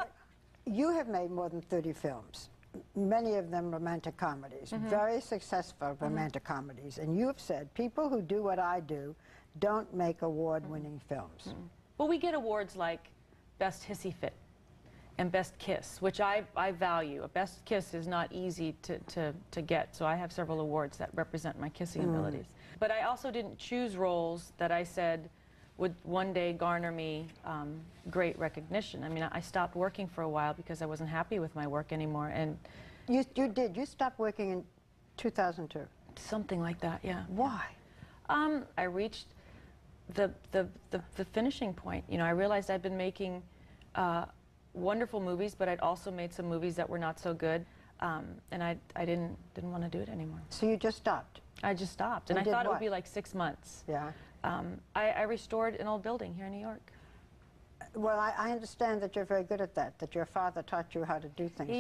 Speaker 5: You have made more than 30 films, many of them romantic comedies, very successful romantic comedies. And you have said people who do what I do don't make award-winning films.
Speaker 8: Well, we get awards like Best Hissy Fit and Best Kiss, which I value. A Best Kiss is not easy to get, so I have several awards that represent my kissing abilities. But I also didn't choose roles that I said would one day garner me great recognition. I mean, I stopped working for a while because I wasn't happy with my work anymore. And
Speaker 5: you did. You stopped working in 2002.
Speaker 8: Something like that, yeah.
Speaker 5: Why?
Speaker 8: I reached the finishing point. You know, I realized I'd been making wonderful movies, but I'd also made some movies that were not so good, and I didn't want to do it anymore.
Speaker 5: So you just stopped?
Speaker 8: I just stopped, and I thought it would be like 6 months.
Speaker 5: Yeah.
Speaker 8: I restored an old building here in New York.
Speaker 5: Well, I understand that you're very good at that. That your father taught you how to do things.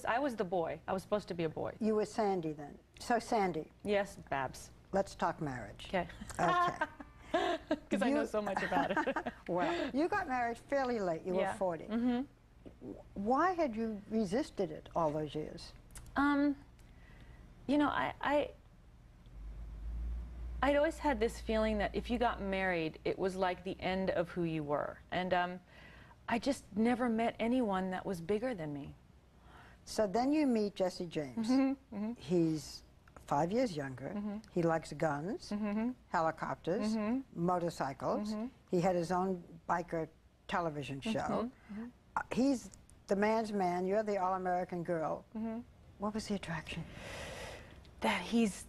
Speaker 8: I was the boy. I was supposed to be a boy.
Speaker 5: You were Sandy then. So Sandy.
Speaker 8: Yes, Babs.
Speaker 5: Let's talk marriage.
Speaker 8: Okay.
Speaker 5: Okay.
Speaker 8: Because I know so much about it.
Speaker 5: Well, you got married fairly late. You were 40. Why had you resisted it all those years?
Speaker 8: You know, I'd always had this feeling that if you got married, it was like the end of who you were. And I just never met anyone that was bigger than me.
Speaker 5: So then you meet Jesse James. He's 5 years younger. He likes guns, helicopters, motorcycles. He had his own biker television show. He's the man's man. You're the all-American girl. What was the attraction?
Speaker 8: That he's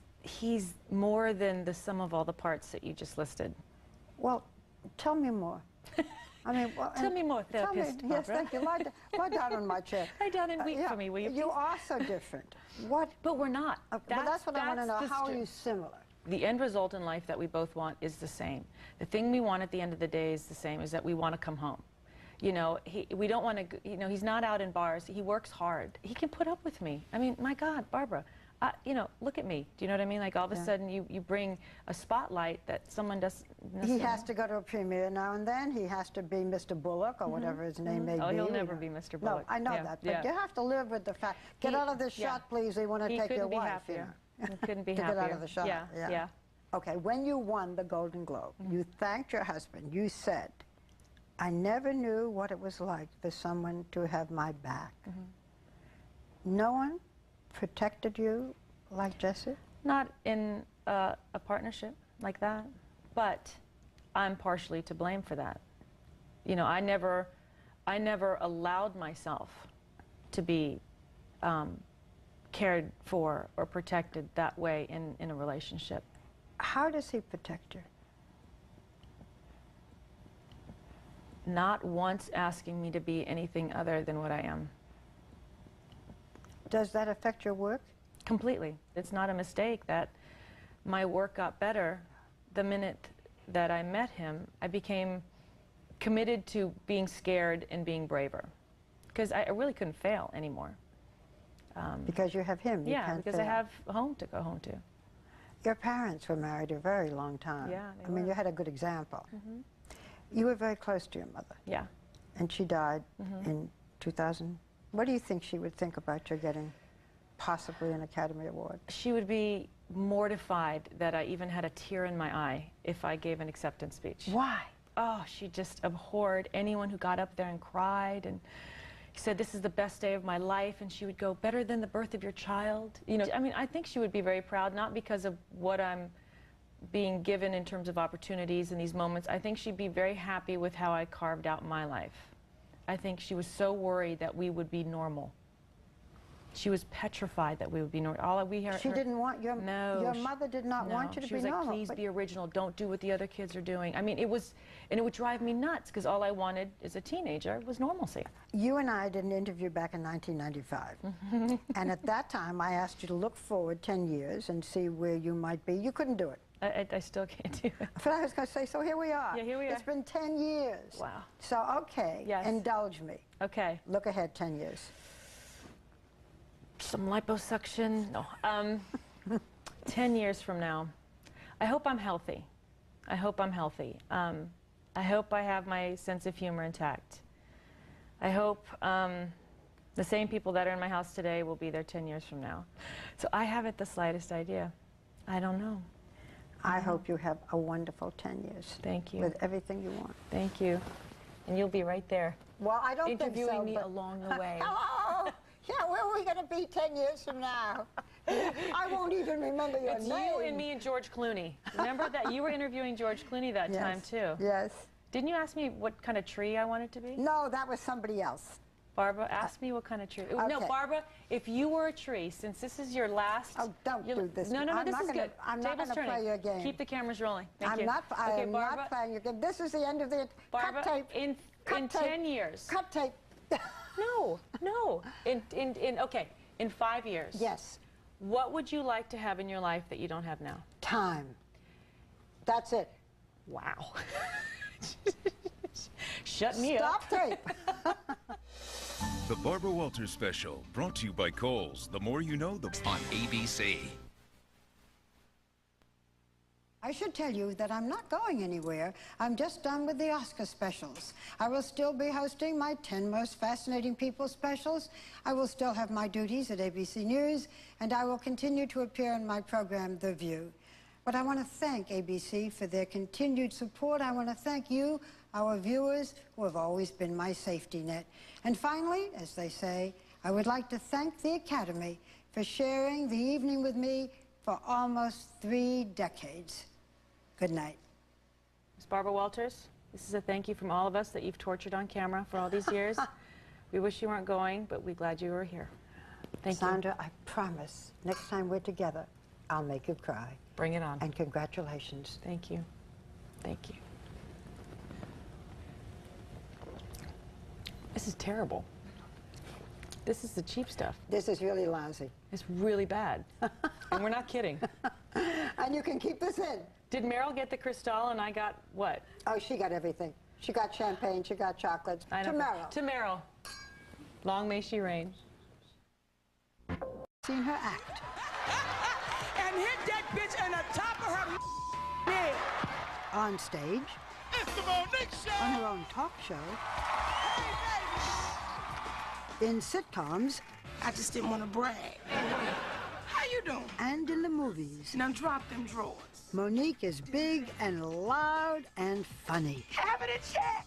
Speaker 8: more than the sum of all the parts that you just listed.
Speaker 5: Well, tell me more. I mean, well,
Speaker 8: tell me more, therapist.
Speaker 5: Yes, thank you. Lie down on my chair.
Speaker 8: Lie down and weep for me, will you?
Speaker 5: You are so different. What?
Speaker 8: But we're not.
Speaker 5: That's what I want to know. How are you similar?
Speaker 8: The end result in life that we both want is the same. The thing we want at the end of the day is the same, is that we want to come home. You know, we don't want to, you know, he's not out in bars. He works hard. He can put up with me. I mean, my God, Barbara, you know, look at me. Do you know what I mean? Like all of a sudden you bring a spotlight that someone doesn't necessarily.
Speaker 5: He has to go to a premiere now and then. He has to be Mr. Bullock or whatever his name may be.
Speaker 8: Oh, he'll never be Mr. Bullock.
Speaker 5: No, I know that. But you have to live with the fact. Get out of this shot, please. We want to take your wife.
Speaker 8: He couldn't be
Speaker 5: to
Speaker 8: happier.
Speaker 5: Get out of the shot.
Speaker 8: Yeah.
Speaker 5: Okay, when you won the Golden Globe, you thanked your husband. You said, I never knew what it was like for someone to have my back. No one protected you like Jesse?
Speaker 8: Not in a partnership like that, but I'm partially to blame for that. You know, I never allowed myself to be cared for or protected that way in a relationship.
Speaker 5: How does he protect you?
Speaker 8: Not once asking me to be anything other than what I am.
Speaker 5: Does that affect your work?
Speaker 8: Completely. It's not a mistake that my work got better the minute that I met him, I became committed to being scared and being braver. Because I really couldn't fail anymore.
Speaker 5: Because you have him, you
Speaker 8: yeah,
Speaker 5: can't
Speaker 8: because I
Speaker 5: fail.
Speaker 8: have a home to go home to.
Speaker 5: Your parents were married a very long time.
Speaker 8: Yeah, they
Speaker 5: I mean,
Speaker 8: were.
Speaker 5: you had a good example.
Speaker 8: Mm-hmm.
Speaker 5: You were very close to your mother.
Speaker 8: Yeah.
Speaker 5: And she died
Speaker 8: Mhm.
Speaker 5: in 2000. What do you think she would think about your getting possibly an Academy Award?
Speaker 8: She would be mortified that I even had a tear in my eye if I gave an acceptance speech.
Speaker 5: Why?
Speaker 8: Oh, she just abhorred anyone who got up there and cried and said, this is the best day of my life, and she would go, better than the birth of your child. You know, I mean, I think she would be very proud, not because of what I'm being given in terms of opportunities in these moments. I think she'd be very happy with how I carved out my life. I think she was so worried that we would be normal. She was petrified that we would be normal. All we heard.
Speaker 5: She didn't want your.
Speaker 8: No.
Speaker 5: Your mother did not want you to
Speaker 8: she
Speaker 5: be
Speaker 8: was like,
Speaker 5: normal.
Speaker 8: please be original. Don't do what the other kids are doing. I mean, it was, and it would drive me nuts because all I wanted as a teenager was normalcy.
Speaker 5: You and I did an interview back in 1995, and at that time I asked you to look forward 10 years and see where you might be. You couldn't do it.
Speaker 8: I still can't do it.
Speaker 5: But I was going to say, so here we are.
Speaker 8: Yeah, here we are.
Speaker 5: It's been 10 years.
Speaker 8: Wow.
Speaker 5: So, okay,
Speaker 8: Yes.
Speaker 5: indulge me.
Speaker 8: Okay.
Speaker 5: Look ahead 10 years.
Speaker 8: Some liposuction. No. 10 years from now, I hope I'm healthy. I hope I'm healthy. I hope I have my sense of humor intact. I hope the same people that are in my house today will be there 10 years from now. So I haven't the slightest idea. I don't know.
Speaker 5: I hope you have a wonderful 10 years.
Speaker 8: Thank you.
Speaker 5: With everything you want.
Speaker 8: Thank you. And you'll be right there.
Speaker 5: Well, I don't think so.
Speaker 8: Interviewing me
Speaker 5: but-
Speaker 8: along the way.
Speaker 5: Oh, yeah, where are we going to be 10 years from now? I won't even remember your
Speaker 8: It's
Speaker 5: name.
Speaker 8: you and me and George Clooney. Remember that you were interviewing George Clooney that time too?
Speaker 5: Yes.
Speaker 8: Didn't you ask me what kind of tree I wanted to be?
Speaker 5: No, that was somebody else.
Speaker 8: Barbara, ask me what kind of tree. No,
Speaker 5: Okay.
Speaker 8: Barbara, if you were a tree, since this is your last.
Speaker 5: Oh, don't do this.
Speaker 8: No,
Speaker 5: I'm
Speaker 8: this
Speaker 5: not
Speaker 8: is
Speaker 5: gonna-
Speaker 8: good.
Speaker 5: I'm not
Speaker 8: Table's
Speaker 5: gonna
Speaker 8: turning.
Speaker 5: play your game.
Speaker 8: Keep the cameras rolling. Thank
Speaker 5: I'm
Speaker 8: you.
Speaker 5: not. I
Speaker 8: okay,
Speaker 5: am
Speaker 8: Barbara,
Speaker 5: not playing your game. This is the end of the
Speaker 8: Barbara,
Speaker 5: cut tape.
Speaker 8: in
Speaker 5: Cut tape.
Speaker 8: 10 years.
Speaker 5: Cut tape.
Speaker 8: No. Okay, in 5 years.
Speaker 5: Yes.
Speaker 8: What would you like to have in your life that you don't have now?
Speaker 5: Time. That's it.
Speaker 8: Wow. Shut me up.
Speaker 5: Stop tape.
Speaker 2: The Barbara Walters Special, brought to you by Kohl's. The more you know, on ABC.
Speaker 5: I should tell you that I'm not going anywhere. I'm just done with the Oscar specials. I will still be hosting my 10 Most Fascinating People specials. I will still have my duties at ABC News, and I will continue to appear in my program, The View. But I want to thank ABC for their continued support. I want to thank you, our viewers, who have always been my safety net. And finally, as they say, I would like to thank the Academy for sharing the evening with me for almost 3 decades. Good night.
Speaker 8: Ms. Barbara Walters, this is a thank you from all of us that you've tortured on camera for all these years. We wish you weren't going, but we're glad you were here. Thank you.
Speaker 5: Sandra, I promise, next time we're together, I'll make you cry.
Speaker 8: Bring it on.
Speaker 5: And congratulations.
Speaker 8: Thank you. Thank you. This is terrible. This is the cheap stuff.
Speaker 5: This is really lousy.
Speaker 8: It's really bad. And we're not kidding.
Speaker 5: And you can keep this in.
Speaker 8: Did Meryl get the Cristal and I got what?
Speaker 5: Oh, she got everything. She got champagne, she got chocolates.
Speaker 8: I know.
Speaker 5: To Meryl.
Speaker 8: To Meryl. Long may she reign.
Speaker 5: Seen her act.
Speaker 11: And hit that bitch in the top of her head.
Speaker 5: On stage.
Speaker 11: It's the Monique Show.
Speaker 5: On her own talk show. In sitcoms.
Speaker 11: I just didn't want to brag. How you doing?
Speaker 5: And in the movies.
Speaker 11: Now drop them drawers.
Speaker 5: Monique is big and loud and funny.
Speaker 11: Have it in check.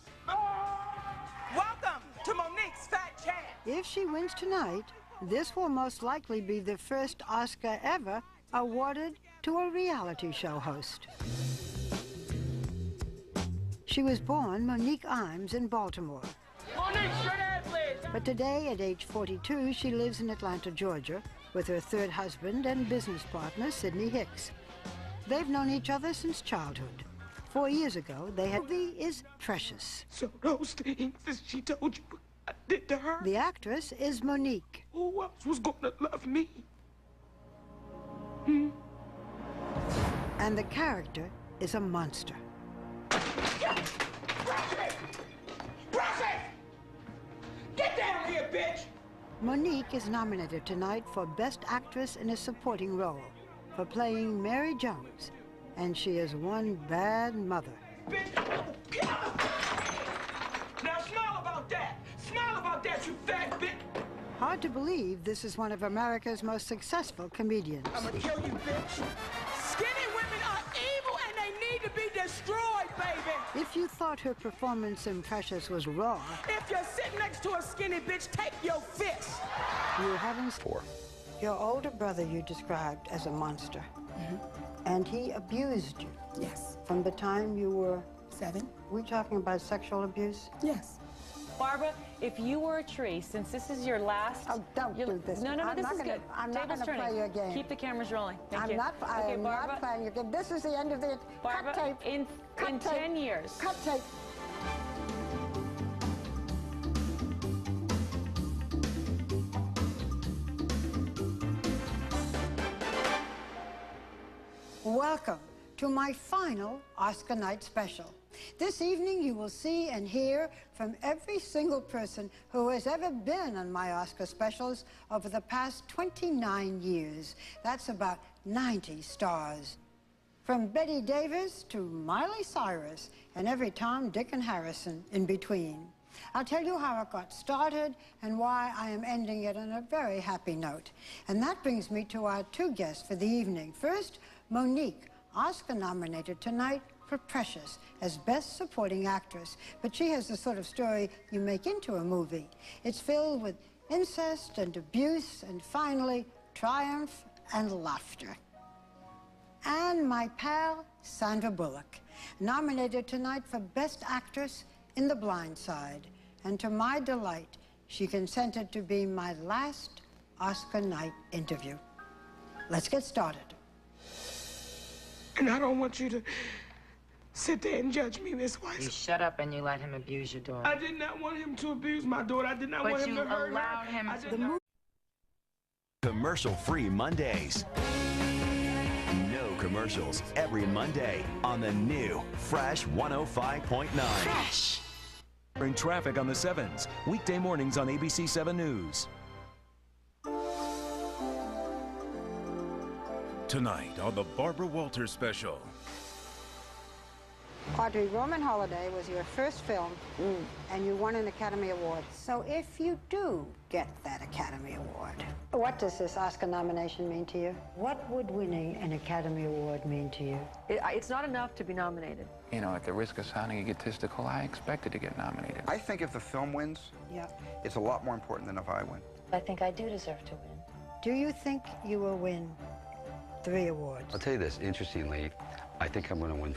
Speaker 11: Welcome to Monique's Fat Chat.
Speaker 5: If she wins tonight, this will most likely be the first Oscar ever awarded to a reality show host. She was born Monique Imes in Baltimore.
Speaker 11: Monique, straight ahead, please.
Speaker 5: But today, at age 42, she lives in Atlanta, Georgia, with her third husband and business partner, Sidney Hicks. They've known each other since childhood. 4 years ago, they had... The movie is Precious.
Speaker 11: So those things that she told you I did to her.
Speaker 5: The actress is Monique.
Speaker 11: Who else was gonna love me?
Speaker 5: And the character is a monster.
Speaker 11: Get down here, bitch!
Speaker 5: Monique is nominated tonight for Best Actress in a Supporting Role for playing Mary Jones, and she is one bad mother.
Speaker 11: Now smile about that! Smile about that, you fat bitch!
Speaker 5: Hard to believe this is one of America's most successful comedians.
Speaker 11: I'm gonna kill you, bitch! Skinny women are evil and they need to be destroyed, baby!
Speaker 5: If you thought her performance in Precious was raw,
Speaker 11: If you're sitting next to a skinny bitch, take your fist!
Speaker 5: you haven't... Your older brother you described as a monster. And he abused you.
Speaker 11: Yes.
Speaker 5: From the time you were...
Speaker 11: 7.
Speaker 5: We talking about sexual abuse?
Speaker 11: Yes.
Speaker 8: Barbara, if you were a tree, since this is your last...
Speaker 5: Oh, don't do this.
Speaker 8: No,
Speaker 5: I'm
Speaker 8: this
Speaker 5: not
Speaker 8: is
Speaker 5: gonna-
Speaker 8: good.
Speaker 5: I'm not
Speaker 8: Table's
Speaker 5: gonna
Speaker 8: turning.
Speaker 5: play your game.
Speaker 8: Keep the cameras rolling. Thank you.
Speaker 5: I
Speaker 8: Okay,
Speaker 5: am
Speaker 8: Barbara,
Speaker 5: not playing your game. This is the end of the...
Speaker 8: Barbara,
Speaker 5: cut tape.
Speaker 8: in
Speaker 5: Cut tape.
Speaker 8: 10 years.
Speaker 5: Cut tape. Welcome to my final Oscar night special. This evening you will see and hear from every single person who has ever been on my Oscar specials over the past 29 years. That's about 90 stars. From Betty Davis to Miley Cyrus and every Tom, Dick, and Harrison in between. I'll tell you how it got started and why I am ending it on a very happy note. And that brings me to our two guests for the evening. First, Monique, Oscar nominated tonight for Precious as Best Supporting Actress. But she has the sort of story you make into a movie. It's filled with incest and abuse and finally triumph and laughter. And my pal, Sandra Bullock, nominated tonight for Best Actress in The Blind Side. And to my delight, she consented to be my last Oscar night interview. Let's get started.
Speaker 11: And I don't want you to sit there and judge me, Miss Weiss.
Speaker 12: You shut up and you let him abuse your daughter.
Speaker 11: I did not want him to abuse my daughter. I did not want him to hurt her.
Speaker 12: But you allowed him
Speaker 11: I
Speaker 12: to.
Speaker 11: did not...
Speaker 15: Commercial-free Mondays. No commercials every Monday on the new Fresh 105.9.
Speaker 12: Fresh.
Speaker 16: In traffic on the 7s, weekday mornings on ABC 7 News.
Speaker 2: Tonight on the Barbara Walters Special.
Speaker 17: Audrey, Roman Holiday was your first film, and you won an Academy Award.
Speaker 5: So if you do get that Academy Award, what does this Oscar nomination mean to you? What would winning an Academy Award mean to you?
Speaker 8: It's not enough to be nominated.
Speaker 18: You know, at the risk of sounding egotistical, I expected to get nominated.
Speaker 19: I think if the film wins, it's a lot more important than if I win.
Speaker 23: I think I do deserve to win.
Speaker 5: Do you think you will win 3 awards?
Speaker 31: I'll tell you this, interestingly, I think I'm going to win